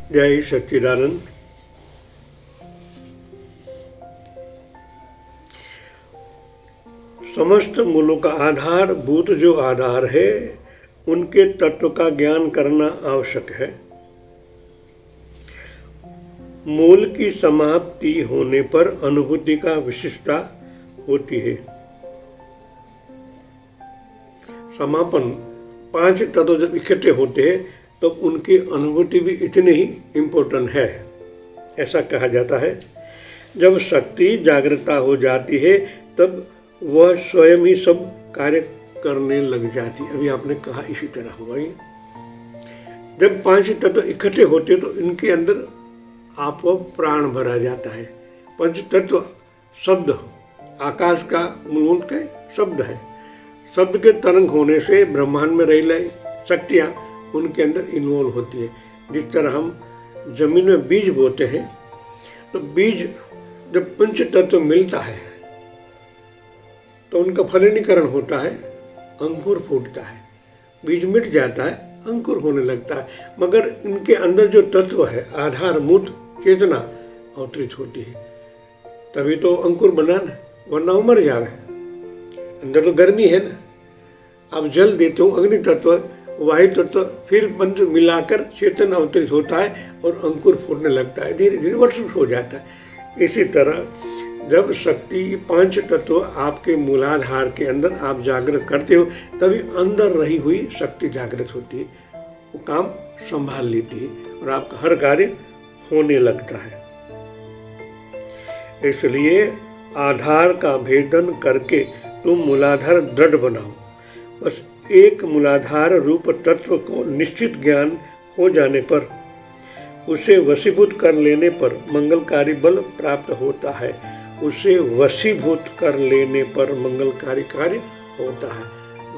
जय सच्चिदानंद। समस्त मूलों का आधारभूत जो आधार है उनके तत्व का ज्ञान करना आवश्यक है। मूल की समाप्ति होने पर अनुभूति का विशिष्टता होती है। समापन 5 तत्व जब इकट्ठे होते हैं तो उनकी अनुभूति भी इतनी ही इम्पोर्टेंट है। ऐसा कहा जाता है जब शक्ति जागृता हो जाती है तब वह स्वयं ही सब कार्य करने लग जाती है। अभी आपने कहा इसी तरह हुआ ही। जब 5 तत्व इकट्ठे होते तो इनके अंदर आपको प्राण भरा जाता है। पंच तत्व शब्द, आकाश का मूल के शब्द है। शब्द के तरंग होने से ब्रह्मांड में रही शक्तियाँ उनके अंदर इन्वॉल्व होती है। जिस तरह हम जमीन में बीज बोते हैं तो बीज जब पंच तत्व मिलता है तो उनका फलनीकरण होता है, अंकुर फूटता है। बीज मिट जाता है, अंकुर होने लगता है। मगर इनके अंदर जो तत्व है आधारभूत चेतना अवतरित होती है, तभी तो अंकुर बना ना, वरना वो मर जावे। अंदर तो गर्मी है ना। आप जल देते हो, अग्नि तत्व, वायु तत्व, फिर पंच मिलाकर चेतन अवतरित होता है और अंकुर फूटने लगता है, धीरे धीरे वर्षित हो जाता है। इसी तरह जब शक्ति 5 तत्व आपके मूलाधार के अंदर आप जागृत करते हो तभी अंदर रही हुई शक्ति जागृत होती है, वो काम संभाल लेती है और आपका हर कार्य होने लगता है। इसलिए आधार का भेदन करके तुम मूलाधार दृढ़ बनाओ। बस एक मूलाधार रूप तत्व को निश्चित ज्ञान हो जाने पर उसे वशीभूत कर लेने पर मंगलकारी बल प्राप्त होता है। उसे वशीभूत कर लेने पर मंगलकारी कार्य होता है।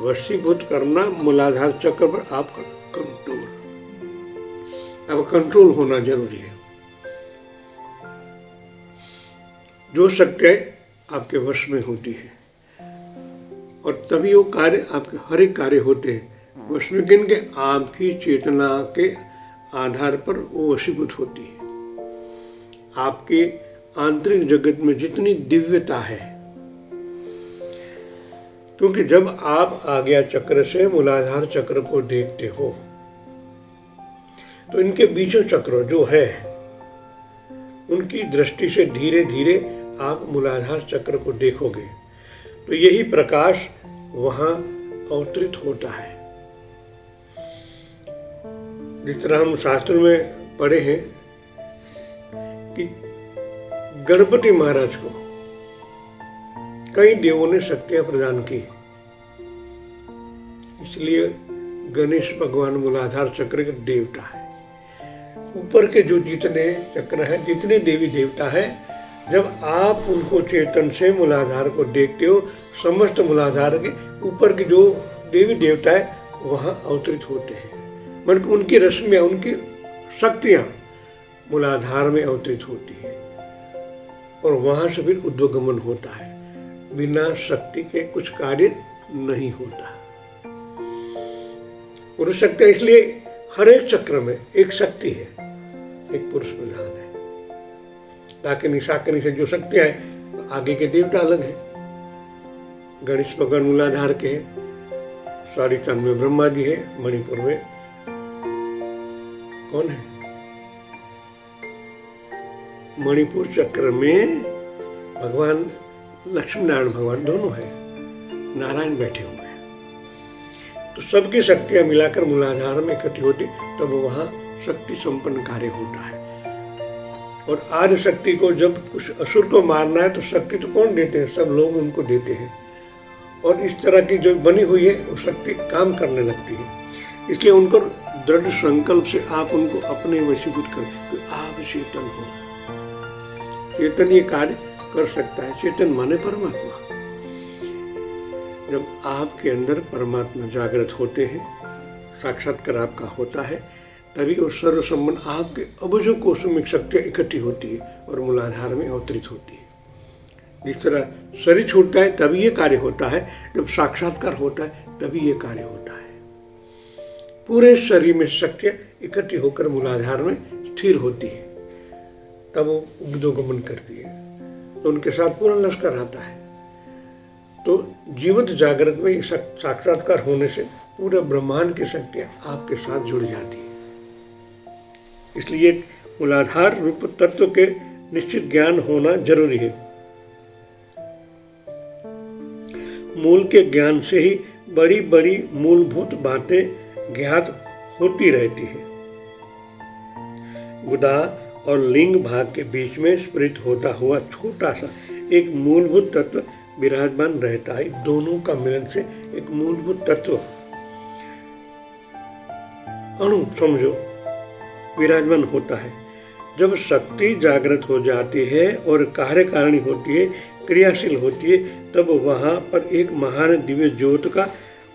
वशीभूत करना मूलाधार चक्र पर आपका कंट्रोल, अब कंट्रोल होना जरूरी है। जो शक्ति आपके वश में होती है और तभी वो कार्य आपके हर एक कार्य होते हैं। वश में किन के? आपकी चेतना के आधार पर वो वशीभूत होती है। आपके आंतरिक जगत में जितनी दिव्यता है, क्योंकि जब आप आज्ञा चक्र से मूलाधार चक्र को देखते हो तो इनके बीचों चक्र जो है उनकी दृष्टि से धीरे धीरे आप मूलाधार चक्र को देखोगे तो यही प्रकाश वहां अवतरित होता है। जिस तरह हम शास्त्र में पढ़े हैं कि गणपति महाराज को कई देवों ने शक्तियां प्रदान की, इसलिए गणेश भगवान मूलाधार चक्र के देवता है। ऊपर के जो जितने चक्र है, जितने देवी देवता है, जब आप उनको चेतन से मूलाधार को देखते हो, समस्त मूलाधार के ऊपर के जो देवी देवता है वहां अवतरित होते हैं। मतलब उनकी रश्मियां, उनकी शक्तियां मूलाधार में अवतरित होती है और वहां से फिर उद्गमन होता है। बिना शक्ति के कुछ कार्य नहीं होता। पुरुष शक्ति इसलिए हर एक चक्र में एक शक्ति है, एक पुरुष प्रधान है। डाकिनी शाकिनी से जो शक्तियां है, आगे के देवता अलग है। गणेश भगवान मूलाधार के हैं, स्वादिष्ठान में ब्रह्मा जी है, मणिपुर में कौन है? मणिपुर चक्र में भगवान लक्ष्मी नारायण भगवान दोनों है, नारायण बैठे हुए हैं। तो सबकी शक्तियां मिलाकर मूलाधार में इकट्ठी होती तब वहां शक्ति संपन्न कार्य होता है। और आज शक्ति को जब कुछ असुर को मारना है तो शक्ति तो कौन देते हैं? सब लोग उनको देते हैं। और इस तरह की जो बनी हुई है वो शक्ति काम करने लगती है। इसलिए उनको दृढ़ संकल्प से आप उनको अपने वशीभूत करें तो आप चेतन हो। चेतन ये कार्य कर सकता है। चेतन माने परमात्मा। जब आपके अंदर परमात्मा जागृत होते हैं, साक्षात्कार आपका होता है, तभी वो सर्व संबंध आपके अबुझों कोसों शक्तियाँ इकट्ठी होती है और मूलाधार में अवतरित होती है। जिस तरह शरीर छूटता है तभी ये कार्य होता है, जब साक्षात्कार होता है तभी ये कार्य होता है। पूरे शरीर में शक्तियाँ इकट्ठी होकर मूलाधार में स्थिर होती है तब वो उद्गमन करती है, तो उनके साथ पूरा लश्कर आता है। तो जीवंत जागृत में साक्षात्कार होने से पूरे ब्रह्मांड की शक्तियाँ आपके साथ जुड़ जाती है। इसलिए मूलाधार रूप तत्व के निश्चित ज्ञान होना जरूरी है। मूल के ज्ञान से ही बड़ी बड़ी मूलभूत बातें ज्ञात होती रहती है। गुदा और लिंग भाग के बीच में स्फुरित होता हुआ छोटा सा एक मूलभूत तत्व विराजमान रहता है। दोनों का मिलन से एक मूलभूत तत्व, अणु समझो, विराजमान होता है। जब शक्ति जागृत हो जाती है और कार्यकारिणी होती है, क्रियाशील होती है, तब वहां पर एक महान दिव्य ज्योत का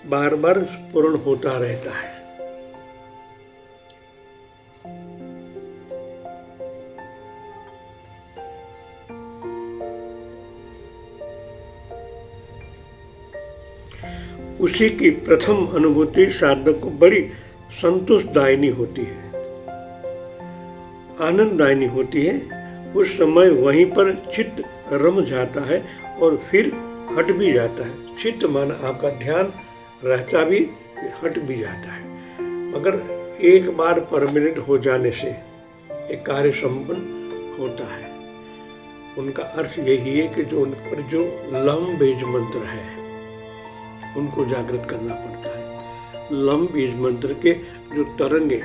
बार बार स्फुरण होता रहता है। उसी की प्रथम अनुभूति साधक को बड़ी संतोषदायिनी होती है, आनंददायिनी होती है। उस समय वहीं पर चित्त रम जाता है और फिर हट भी जाता है। चित्त माना आपका ध्यान रहता भी, हट भी जाता है। मगर एक बार परमानेंट हो जाने से एक कार्य संपन्न होता है। उनका अर्थ यही है कि जो उन पर जो लम बीज मंत्र है उनको जागृत करना पड़ता है। लम बीज मंत्र के जो तरंगे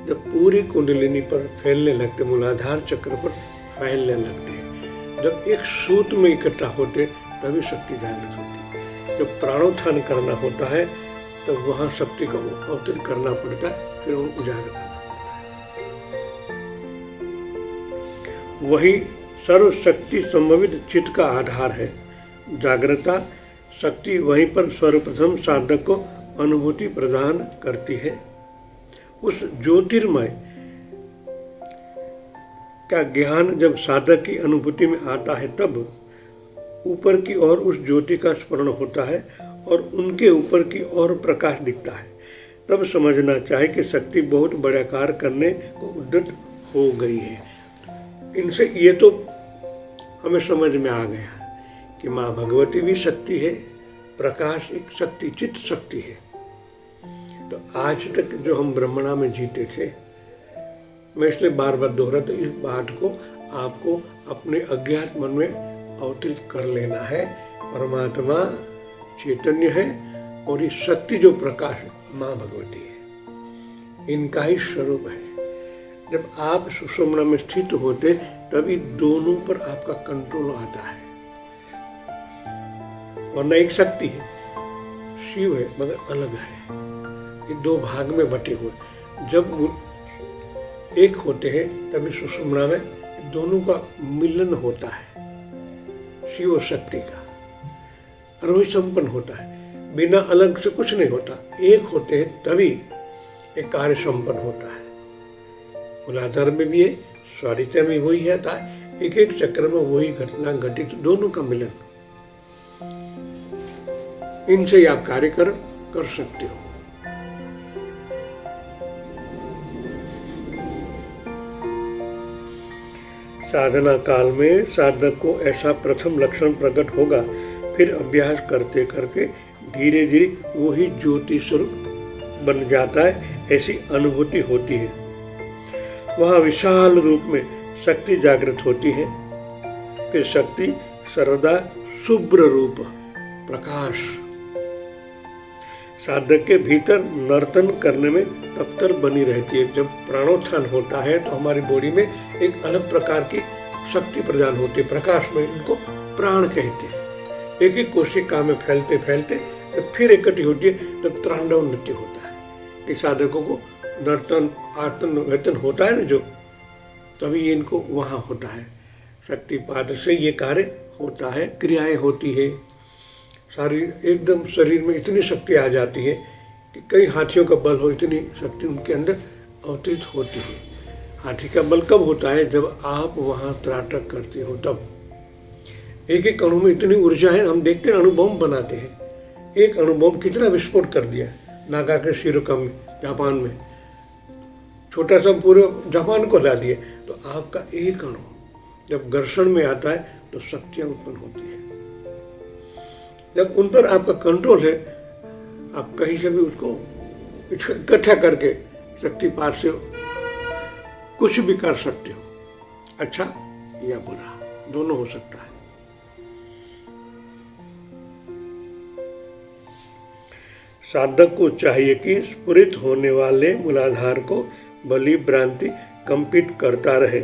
जब पूरी कुंडलिनी पर फैलने लगते, मूलाधार चक्र पर फैलने लगते हैं, जब एक सूत्र में इकट्ठा होते तभी शक्ति जागृत होती है। जब प्राणोत्थान करना होता है तब वहाँ शक्ति को अवतरित करना पड़ता है, फिर उनको उजागर करना पड़ता है। वही सर्वशक्ति संभवित चित्त का आधार है। जागृता शक्ति वहीं पर सर्वप्रथम साधक को अनुभूति प्रदान करती है। उस ज्योतिर्मय का ज्ञान जब साधक की अनुभूति में आता है तब ऊपर की ओर उस ज्योति का स्मरण होता है और उनके ऊपर की ओर प्रकाश दिखता है। तब समझना चाहिए कि शक्ति बहुत बड़ा कार्य करने को उद्यत हो गई है। इनसे ये तो हमें समझ में आ गया कि माँ भगवती भी शक्ति है, प्रकाश एक शक्ति, चित्त शक्ति है। तो आज तक जो हम ब्रह्मणा में जीते थे, मैं इसलिए बार बार दोहराता हूं, इस बात को आपको अपने अज्ञात मन में अवतरित कर लेना है। परमात्मा चैतन्य है और ये शक्ति जो प्रकाश है माँ भगवती है, इनका ही स्वरूप है। जब आप सुषुम्ना में स्थित होते तभी दोनों पर आपका कंट्रोल आता है। वरना एक शक्ति है, शिव है, मगर अलग है। ये दो भाग में बटे हुए, जब एक होते हैं तभी सुषुम्ना में दोनों का मिलन होता है, शिव और शक्ति का, और वही संपन्न होता है। बिना अलग से कुछ नहीं होता, एक होते हैं तभी एक कार्य संपन्न होता है। मूलाधार में भी है, स्वादित्य में वही रहता है, एक एक चक्र में वही घटना घटित, दोनों का मिलन। इनसे ही आप कार्य कर सकते हो। साधना काल में साधक को ऐसा प्रथम लक्षण प्रकट होगा, फिर अभ्यास करते करते धीरे धीरे वही ज्योति स्वरूप बन जाता है। ऐसी अनुभूति होती है। वहाँ विशाल रूप में शक्ति जागृत होती है। फिर शक्ति सर्वदा शुभ्र रूप प्रकाश साधक के भीतर नर्तन करने में तत्पर बनी रहती है। जब प्राणोत्थान होता है तो हमारी बॉडी में एक अलग प्रकार की शक्ति प्रदान होती है, प्रकाश में, इनको प्राण कहते हैं। एक एक कोशिका में फैलते फैलते जब फिर इकट्ठी होती है तब तांडव नृत्य होता है। कि साधकों को नर्तन आतन वेतन होता है ना जो, तभी इनको वहाँ होता है। शक्तिपात से ये कार्य होता है, क्रियाएं होती है। सारी एकदम शरीर में इतनी शक्ति आ जाती है कि कई हाथियों का बल हो, इतनी शक्ति उनके अंदर अवतरित होती है। हाथी का बल कब होता है? जब आप वहाँ त्राटक करते हो तब। एक एक अणु में इतनी ऊर्जा है, हम देखते हैं अणुबॉम्ब बनाते हैं। एक अणुबॉम्ब कितना विस्फोट कर दिया नागा के शिरोका में, जापान में। छोटा सा पूरे जापान को ला दिए। तो आपका एक अणु जब घर्षण में आता है तो शक्तियाँ उत्पन्न होती है। जब उन पर आपका कंट्रोल है, आप कहीं से भी उसको इकट्ठा करके शक्ति पार से कुछ भी कर सकते हो, अच्छा या बुरा दोनों हो सकता है। साधक को चाहिए कि स्फुरित होने वाले मूलाधार को भली भ्रांति कंपित करता रहे।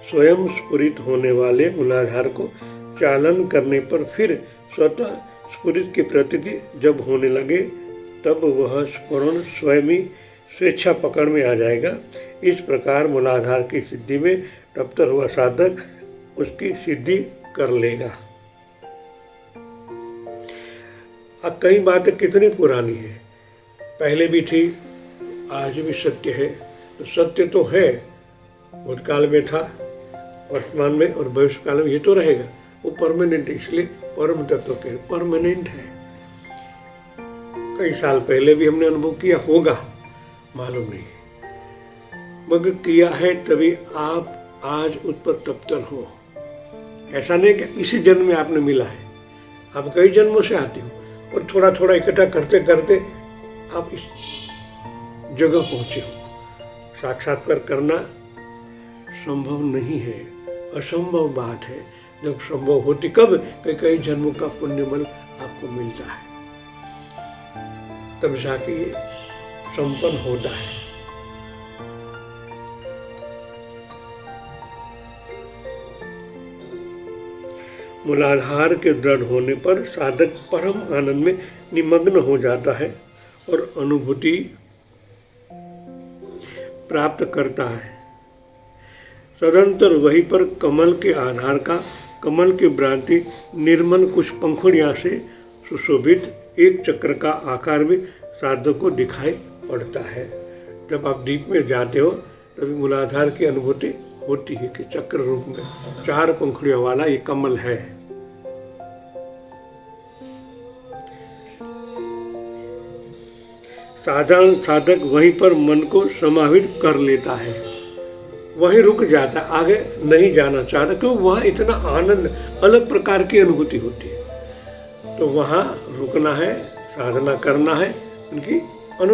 स्वयं स्फुरित होने वाले मूलाधार को चालन करने पर फिर स्वतः स्फुरित की प्रतीति जब होने लगे तब वह स्फुरण स्वयं ही स्वेच्छा पकड़ में आ जाएगा। इस प्रकार मूलाधार की सिद्धि में तप्तर हुआ साधक उसकी सिद्धि कर लेगा। अब कई बातें कितनी पुरानी है, पहले भी थी, आज भी सत्य है। तो सत्य तो है, भूतकाल में था, वर्तमान में और भविष्य काल में ये तो रहेगा। वो परमानेंट, इसलिए परम तत्व के परमानेंट है। कई साल पहले भी हमने अनुभव किया होगा, मालूम नहीं, मगर किया है तभी आप आज उस पर तप्तर हो। ऐसा नहीं कि इसी जन्म में आपने मिला है, आप कई जन्मों से आते हो और थोड़ा थोड़ा इकट्ठा करते करते आप इस जगह पहुंचे हो। साक्षात्कार करना संभव नहीं है, असंभव बात है। जब संभव होती कब, कई जन्मों का पुण्यबल आपको मिलता है, तब जाके ये संपन्न होता है। मूलाधार के दृढ़ होने पर साधक परम आनंद में निमग्न हो जाता है और अनुभूति प्राप्त करता है। सदंतर वहीं पर कमल के आधार का, कमल की भ्रांति निर्मल कुछ पंखुड़ियां से सुशोभित एक चक्र का आकार भी साधक को दिखाई पड़ता है। जब आप डीप में जाते हो तभी मूलाधार की अनुभूति होती है कि चक्र रूप में 4 पंखुड़ियों वाला ये कमल है। साधारण साधक वहीं पर मन को समाहित कर लेता है, वहीं रुक जाता है, आगे नहीं जाना चाहता, क्योंकि वहाँ इतना आनंद, अलग प्रकार की अनुभूति होती है। तो वहाँ रुकना है, साधना करना है, उनकी